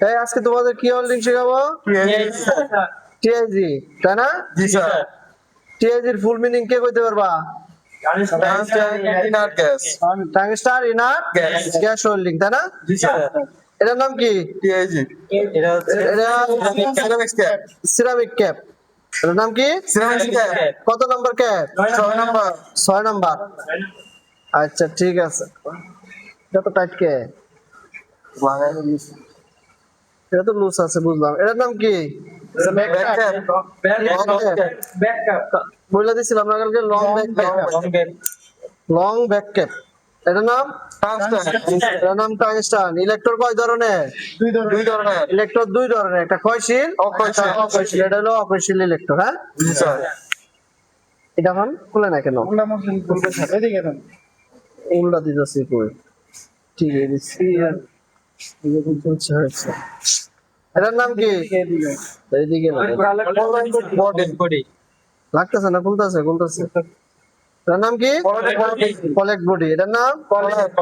এই আজকে তোমাদের কি হোল্ডিং শেখাবো? টিআইজি, তাই না? জি স্যার। টিআইজি এর ফুল মিনিং কে কইতে পারবা? Inner gas. Tungsten inner gas holding, তাই না? জি স্যার। এটার নাম কি? টিআইজি। এটা সিরামিক ক্যাপ। Ceramic cap. এটার নাম কি? Ceramic cap. কত নম্বর ক্যাপ? 6 নাম্বার। 6 নাম্বার। আচ্ছা ঠিক আছে। এটা তো টাইট কে, এটা তো লুজ আছে, বুঝলাম। এটার নাম কি? Back cap. Back cap. বলে দিছিলাম না কালকে, long back cap. Long back cap. এটার নাম এটার নাম টাংস্টান। ইলেকট্রন কয় ধরনের? দুই ধরনের। ইলেকট্রন দুই ধরনের, একটা ক্ষয়শীল, অক্ষয়শীল। একটা অক্ষয়শীল। এটা হলো অক্ষয়শীল ইলেকট্রন। হ্যাঁ, জি স্যার। এটা এখন খুলে না কেন? উল্টা দিতেছি কই? ঠিক আছে দিচ্ছি। আচ্ছা, এটার নাম কি? এইদিকে না, বডি। লাগতেছে না, খুলতেছে খুলতেছে। এটার নাম কি? Collect body. এটার নাম কলেক্ট।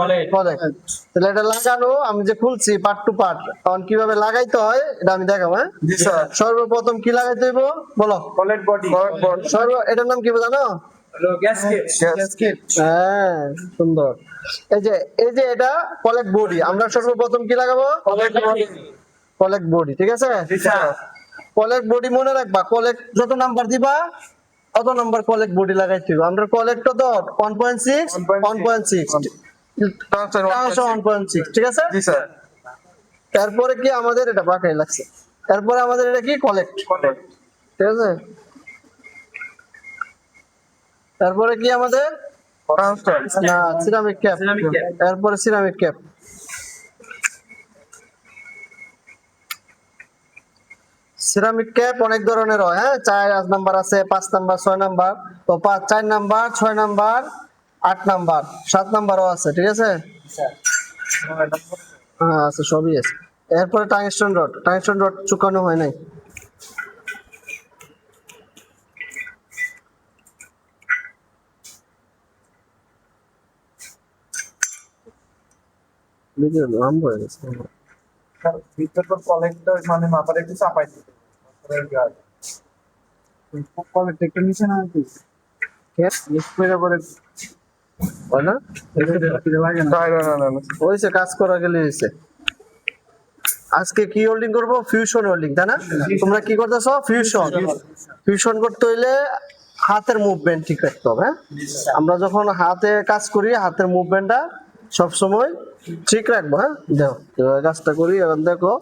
তাহলে এটা লাগানো, আমি যে খুলছি পার্ট টু পার্ট, তখন কিভাবে লাগাইতে হয় এটা আমি দেখাবো। হ্যাঁ, জি স্যার। সর্বপ্রথম কি লাগাইতে হইব বলো? Collect body. এটার নাম কি জানো? গ্যাসকেট। হ্যাঁ, সুন্দর। এই যে এটা কলেক্ট বডি। আমরা সর্বপ্রথম কি লাগাবো? কলেক্ট বডি, ঠিক আছে? জি স্যার। কলেক্ট বডি মনে রাখবা, কলেক্ট যত নাম্বার দিবা অত নাম্বার কলেক্ট বডি লাগাইতে হবে। আমরা কলেক্ট তো 1.6 1.6 1.6, ঠিক আছে? জি স্যার। তারপরে কি আমাদের এটা বাঁকাই লাগছে, তারপরে আমাদের এটা কি কলেক্ট, ঠিক আছে? তারপরে কি আমাদের না সিরামিক ক্যাপ, তারপরে সিরামিক ক্যাপ। সিরামিক ক্যাপ অনেক ধরনের হয়। হ্যাঁ, 4 নাম্বার আছে, 5 নাম্বার, 6 নাম্বার। তো 4 নাম্বার, 6 নাম্বার, 8 নাম্বার, 7 নাম্বারও আছে, ঠিক আছে? হ্যাঁ আছে, সবই আছে। এরপরে টাংস্টন রড চুকানো হয় নাই। ভিডিও লম্বা হয়ে গেছে। ভিতরটা কলেক্টর মানে মাথার একটু চাপাই দিতে। কলেক্টর একটু নিচে না কি? স্প্রে করে হয় না? লাগে না। না। হয়েছে, কাজ করা গেলে হয়েছে। আজকে কি হোল্ডিং করবো? ফিউশন হোল্ডিং, তাই না? তোমরা কি করতেছো? ফিউশন করতে হইলে হাতের মুভমেন্ট ঠিক রাখতে হবে। হ্যাঁ, আমরা যখন হাতে কাজ করি হাতের মুভমেন্টটা সবসময় ঠিক রাখবো। হ্যাঁ, দেখো কাজটা করি, এখন দেখো